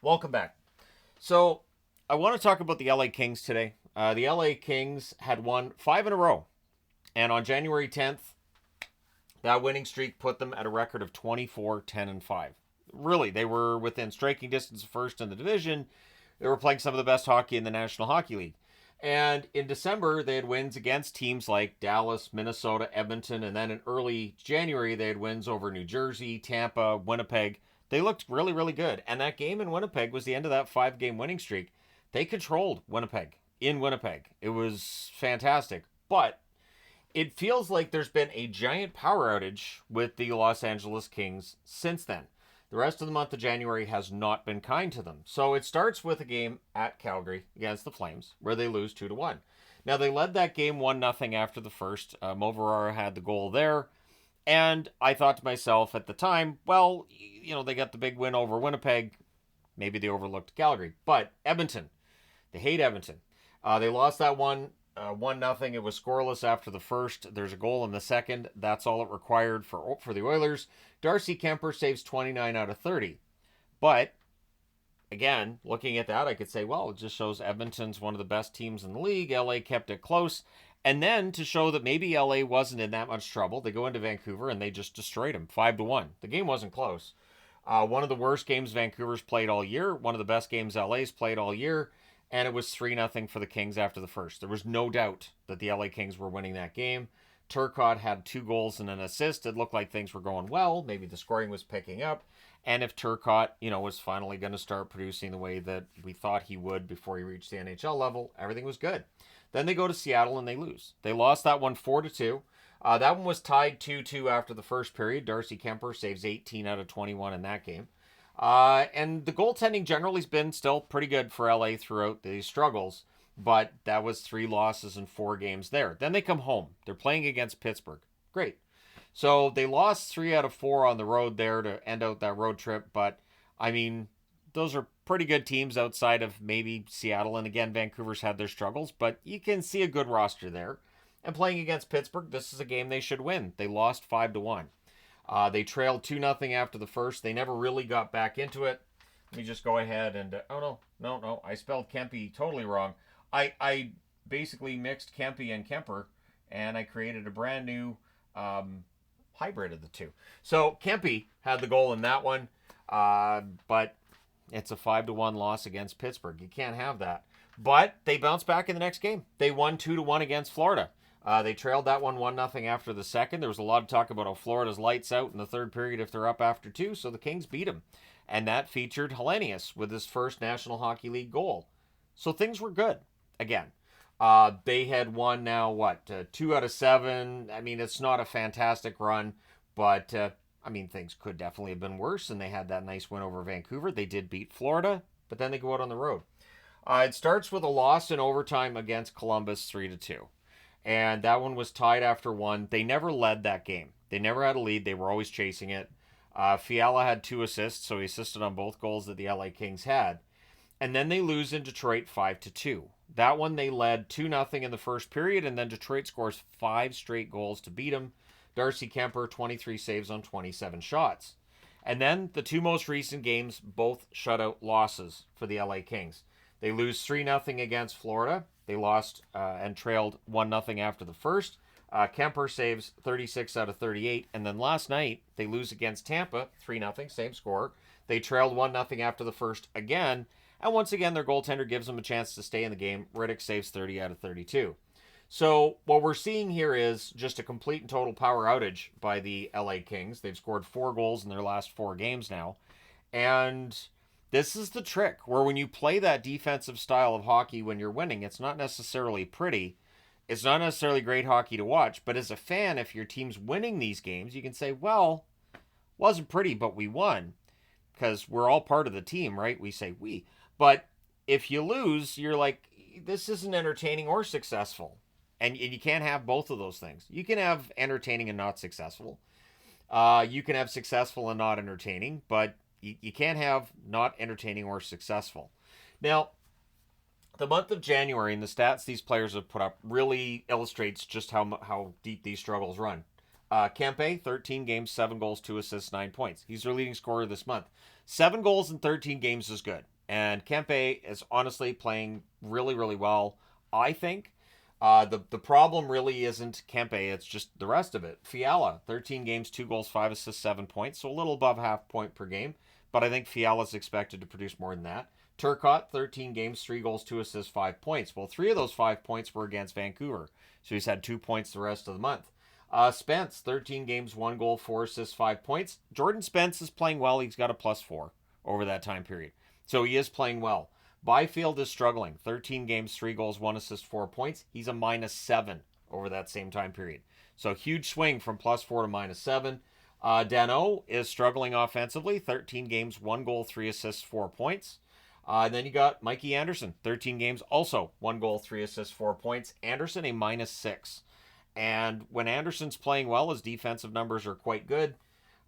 Welcome back. So, I want to talk about the LA Kings today. The LA Kings had won 5 in a row, and on January 10th, that winning streak put them at a record of 24, 10, and 5. Really, they were within striking distance of first in the division. They were playing some of the best hockey in the National Hockey League. And in December, they had wins against teams like Dallas, Minnesota, Edmonton, and then in early January, they had wins over New Jersey, Tampa, Winnipeg. They looked really, really good. And that game in Winnipeg was the end of that 5 game winning streak. They controlled Winnipeg in Winnipeg. It was fantastic. But it feels like there's been a giant power outage with the Los Angeles Kings since then. The rest of the month of January has not been kind to them. So it starts with a game at Calgary against the Flames where they lose 2-1. Now they led that game 1-0 after the first. Moverara had the goal there. And I thought to myself at the time, well, they got the big win over Winnipeg. Maybe they overlooked Calgary. But Edmonton, they hate Edmonton. They lost that one 1-0. It was scoreless after the first. There's a goal in the second. That's all it required for the Oilers. Darcy Kemper saves 29 out of 30. But again, looking at that, I could say, well, it just shows Edmonton's one of the best teams in the league. LA kept it close. And then to show that maybe LA wasn't in that much trouble, they go into Vancouver and they just destroyed them 5-1. The game wasn't close. One of the worst games Vancouver's played all year. One of the best games LA's played all year. And it was 3-0 for the Kings after the first. There was no doubt that the LA Kings were winning that game. Turcotte had 2 goals and an assist. It looked like things were going well. Maybe the scoring was picking up. And if Turcotte, was finally going to start producing the way that we thought he would before he reached the NHL level, everything was good. Then they go to Seattle and they lose. They lost that one 4-2. That one was tied 2-2 after the first period. Darcy Kemper saves 18 out of 21 in that game. And the goaltending generally has been still pretty good for LA throughout these struggles, but that was 3 losses in 4 games there. Then they come home. They're playing against Pittsburgh. Great. So they lost 3 out of 4 on the road there to end out that road trip, but I mean, those are pretty good teams outside of maybe Seattle. And again, Vancouver's had their struggles, but you can see a good roster there. And playing against Pittsburgh, this is a game they should win. They lost 5-1. They trailed 2-0 after the first. They never really got back into it. Let me just go ahead and... no. I spelled Kempe totally wrong. I basically mixed Kempe and Kemper, and I created a brand new hybrid of the two. So Kempe had the goal in that one, but it's a 5-1 loss against Pittsburgh. You can't have that. But they bounced back in the next game. They won 2-1 against Florida. They trailed that one 1-0 after the second. There was a lot of talk about how Florida's lights out in the third period if they're up after 2, so the Kings beat them. And that featured Hellenius with his first National Hockey League goal. So things were good again. They had won now, 2 out of 7. I mean, it's not a fantastic run, but things could definitely have been worse, and they had that nice win over Vancouver. They did beat Florida, but then they go out on the road. It starts with a loss in overtime against Columbus 3-2. And that one was tied after 1. They never led that game. They never had a lead. They were always chasing it. Fiala had 2 assists, so he assisted on both goals that the LA Kings had. And then they lose in Detroit 5-2. That one they led 2-0 in the first period, and then Detroit scores 5 straight goals to beat them. Darcy Kemper, 23 saves on 27 shots. And then the 2 most recent games, both shutout losses for the LA Kings. They lose 3-0 against Florida. They lost and trailed 1-0 after the first. Kemper saves 36 out of 38. And then last night, they lose against Tampa, 3-0, same score. They trailed 1-0 after the first again. And once again, their goaltender gives them a chance to stay in the game. Riddick saves 30 out of 32. So what we're seeing here is just a complete and total power outage by the LA Kings. They've scored 4 goals in their last 4 games now. And this is the trick, where when you play that defensive style of hockey when you're winning, it's not necessarily pretty. It's not necessarily great hockey to watch. But as a fan, if your team's winning these games, you can say, well, wasn't pretty, but we won. Because we're all part of the team, right? We say we. But if you lose, you're like, this isn't entertaining or successful. And you can't have both of those things. You can have entertaining and not successful. You can have successful and not entertaining, but you can't have not entertaining or successful. Now, the month of January and the stats these players have put up really illustrates just how deep these struggles run. Kempe, 13 games, 7 goals, 2 assists, 9 points. He's their leading scorer this month. 7 goals in 13 games is good. And Kempe is honestly playing really, really well, I think. The problem really isn't Kempe, it's just the rest of it. Fiala, 13 games, 2 goals, 5 assists, 7 points, so a little above half point per game. But I think Fiala's expected to produce more than that. Turcotte, 13 games, 3 goals, 2 assists, 5 points. Well, 3 of those 5 points were against Vancouver, so he's had 2 points the rest of the month. Spence, 13 games, 1 goal, 4 assists, 5 points. Jordan Spence is playing well. He's got a +4 over that time period. So he is playing well. Byfield is struggling. 13 games, 3 goals, 1 assist, 4 points. He's a -7 over that same time period. So huge swing from +4 to -7. Danault is struggling offensively. 13 games, 1 goal, 3 assists, 4 points. And then you got Mikey Anderson. 13 games, also 1 goal, 3 assists, 4 points. Anderson, a -6. And when Anderson's playing well, his defensive numbers are quite good.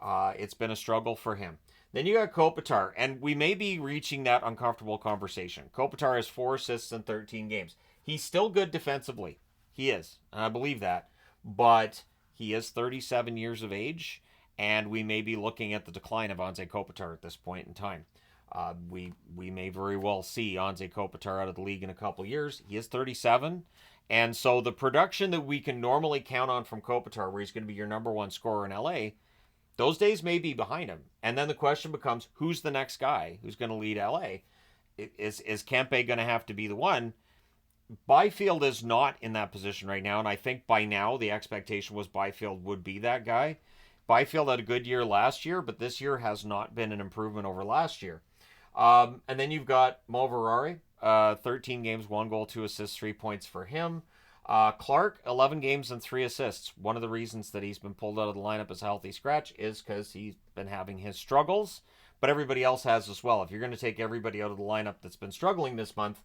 It's been a struggle for him. Then you got Kopitar, and we may be reaching that uncomfortable conversation. Kopitar has 4 assists in 13 games. He's still good defensively. He is, and I believe that. But he is 37 years of age, and we may be looking at the decline of Anze Kopitar at this point in time. We may very well see Anze Kopitar out of the league in a couple years. He is 37, and so the production that we can normally count on from Kopitar, where he's going to be your number one scorer in LA, those days may be behind him. And then the question becomes, who's the next guy who's going to lead LA? Is Kempe going to have to be the one? Byfield is not in that position right now, and I think by now the expectation was Byfield would be that guy. Byfield had a good year last year, but this year has not been an improvement over last year. And then you've got Mo Verari, 13 games, 1 goal, 2 assists, 3 points for him. Clark, 11 games and 3 assists. One of the reasons that he's been pulled out of the lineup as a healthy scratch is because he's been having his struggles, but everybody else has as well. If you're going to take everybody out of the lineup that's been struggling this month,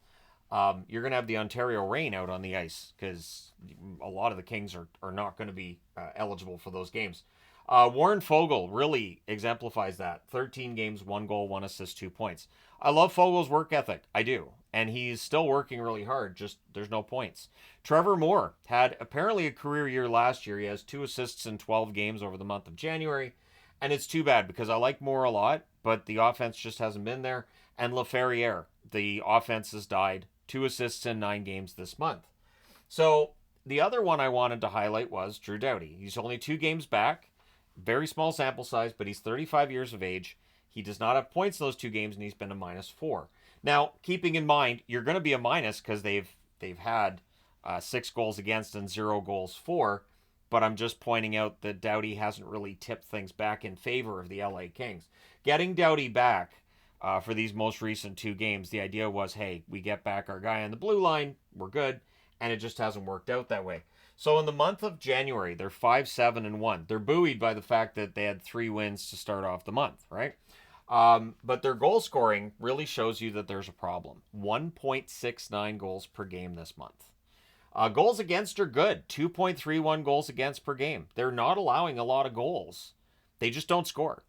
you're going to have the Ontario Reign out on the ice because a lot of the Kings are not going to be eligible for those games. Warren Foegele really exemplifies that. 13 games, 1 goal, 1 assist, 2 points. I love Fogel's work ethic. I do. And he's still working really hard. Just there's no points. Trevor Moore had apparently a career year last year. He has 2 assists in 12 games over the month of January. And it's too bad because I like Moore a lot, but the offense just hasn't been there. And LaFerriere, the offense has died. 2 assists in 9 games this month. So the other one I wanted to highlight was Drew Doughty. He's only 2 games back. Very small sample size, but he's 35 years of age. He does not have points in those 2 games, and he's been a -4. Now, keeping in mind, you're going to be a minus because they've had 6 goals against and 0 goals for, but I'm just pointing out that Doughty hasn't really tipped things back in favor of the LA Kings. Getting Doughty back for these most recent 2 games, the idea was, hey, we get back our guy on the blue line, we're good, and it just hasn't worked out that way. So in the month of January, they're 5-7-1. They're buoyed by the fact that they had 3 wins to start off the month, right? But their goal scoring really shows you that there's a problem. 1.69 goals per game this month. Goals against are good. 2.31 goals against per game. They're not allowing a lot of goals. They just don't score.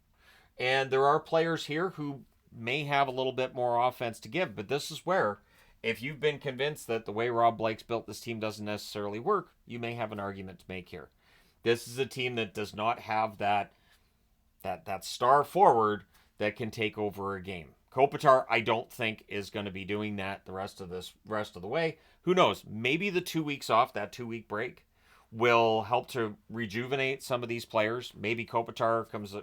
And there are players here who may have a little bit more offense to give, but this is where, if you've been convinced that the way Rob Blake's built this team doesn't necessarily work, you may have an argument to make here. This is a team that does not have that star forward that can take over a game. Kopitar, I don't think, is going to be doing that the rest of the way. Who knows? Maybe the 2 weeks off, that 2-week break, will help to rejuvenate some of these players. Maybe Kopitar comes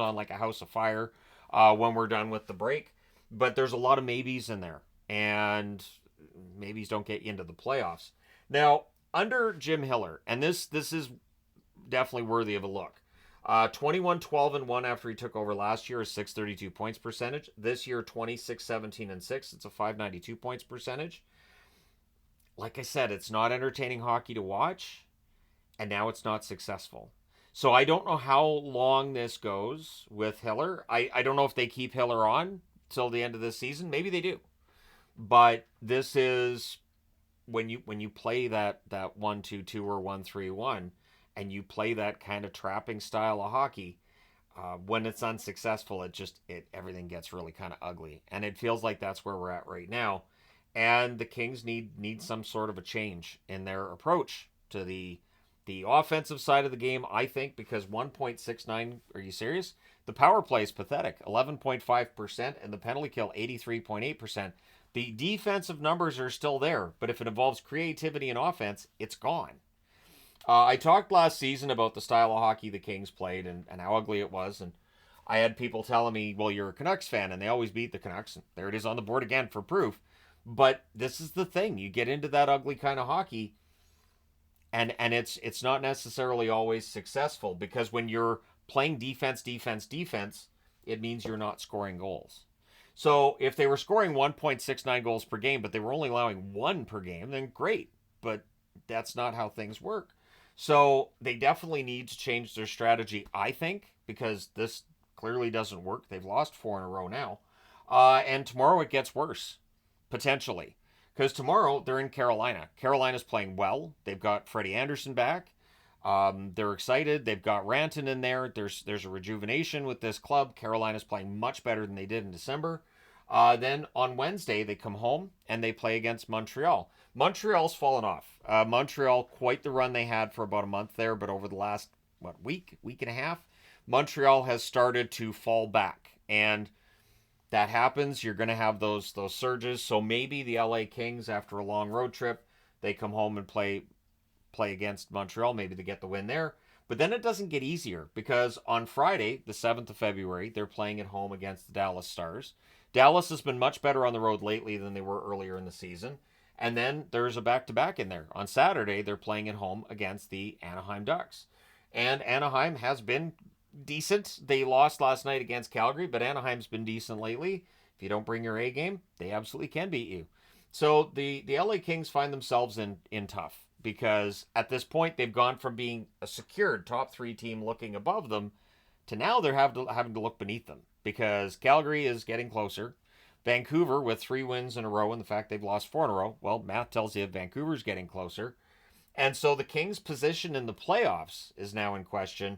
on like a house of fire when we're done with the break. But there's a lot of maybes in there, and maybes don't get you into the playoffs. Now, under Jim Hiller, and this is definitely worthy of a look. 21-12-1 after he took over last year, a .632 points percentage. This year, 26-17-6. It's a .592 points percentage. Like I said, it's not entertaining hockey to watch, and now it's not successful. So I don't know how long this goes with Hiller. I don't know if they keep Hiller on till the end of this season. Maybe they do. But this is when you play that 1-2-2 or 1-3-1, and you play that kind of trapping style of hockey, when it's unsuccessful, everything gets really kind of ugly. And it feels like that's where we're at right now. And the Kings need some sort of a change in their approach to the offensive side of the game, I think, because 1.69, are you serious? The power play is pathetic, 11.5%, and the penalty kill, 83.8%. The defensive numbers are still there, but if it involves creativity and offense, it's gone. I talked last season about the style of hockey the Kings played and how ugly it was, and I had people telling me, well, you're a Canucks fan, and they always beat the Canucks, and there it is on the board again for proof. But this is the thing. You get into that ugly kind of hockey, and it's not necessarily always successful, because when you're playing defense, it means you're not scoring goals. So if they were scoring 1.69 goals per game, but they were only allowing one per game, then great. But that's not how things work. So they definitely need to change their strategy, I think, because this clearly doesn't work. They've lost 4 in a row now. And tomorrow it gets worse, potentially. Because tomorrow they're in Carolina. Carolina's playing well. They've got Freddie Anderson back. They're excited. They've got Ranton in there. There's a rejuvenation with this club. Carolina's playing much better than they did in December. Then on Wednesday, they come home and they play against Montreal. Montreal's fallen off. Montreal, quite the run they had for about a month there, but over the last, week and a half, Montreal has started to fall back. And that happens. You're going to have those surges. So maybe the LA Kings, after a long road trip, they come home and play against Montreal. Maybe they get the win there. But then it doesn't get easier, because on Friday, the 7th of February, they're playing at home against the Dallas Stars. Dallas has been much better on the road lately than they were earlier in the season. And then there's a back-to-back in there. On Saturday, they're playing at home against the Anaheim Ducks. And Anaheim has been decent. They lost last night against Calgary, but Anaheim's been decent lately. If you don't bring your A game, they absolutely can beat you. So the LA Kings find themselves in tough, because at this point they've gone from being a secured top 3 team looking above them to now they're having to look beneath them, because Calgary is getting closer. Vancouver, with 3 wins in a row and the fact they've lost 4 in a row, well, math tells you Vancouver's getting closer. And so the Kings' position in the playoffs is now in question,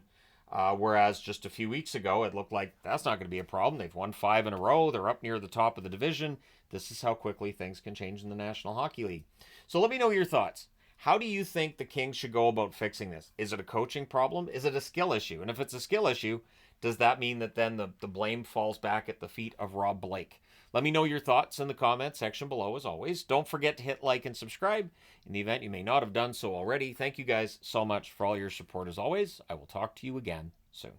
whereas just a few weeks ago it looked like that's not going to be a problem. They've won 5 in a row. They're up near the top of the division. This is how quickly things can change in the National Hockey League. So let me know your thoughts. How do you think the Kings should go about fixing this? Is it a coaching problem? Is it a skill issue? And if it's a skill issue, does that mean that then the blame falls back at the feet of Rob Blake? Let me know your thoughts in the comment section below, as always. Don't forget to hit like and subscribe in the event you may not have done so already. Thank you guys so much for all your support, as always. I will talk to you again soon.